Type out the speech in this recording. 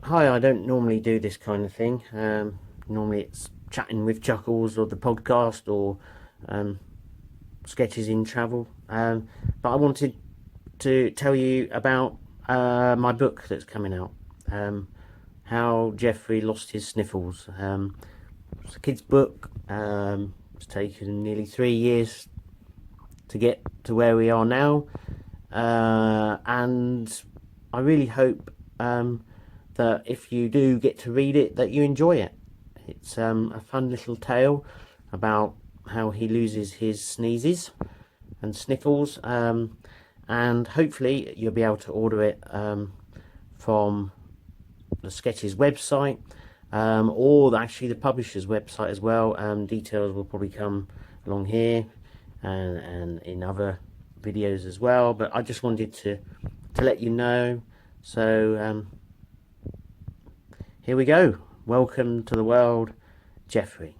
Hi, I don't normally do this kind of thing. Normally it's chatting with Chuckles or the podcast or um, sketches in travel. But I wanted to tell you about my book that's coming out. How Geoffrey lost his sniffles. It's a kid's book. It's taken nearly 3 years to get to where we are now. And I really hope that if you do get to read it, that you enjoy it. It's a fun little tale about how he loses his sneezes and sniffles, and hopefully you'll be able to order it from the Sketches website, or actually the publisher's website as well. Details will probably come along here and in other videos as well, but I just wanted to let you know. So here we go. Welcome to the world, Geoffrey.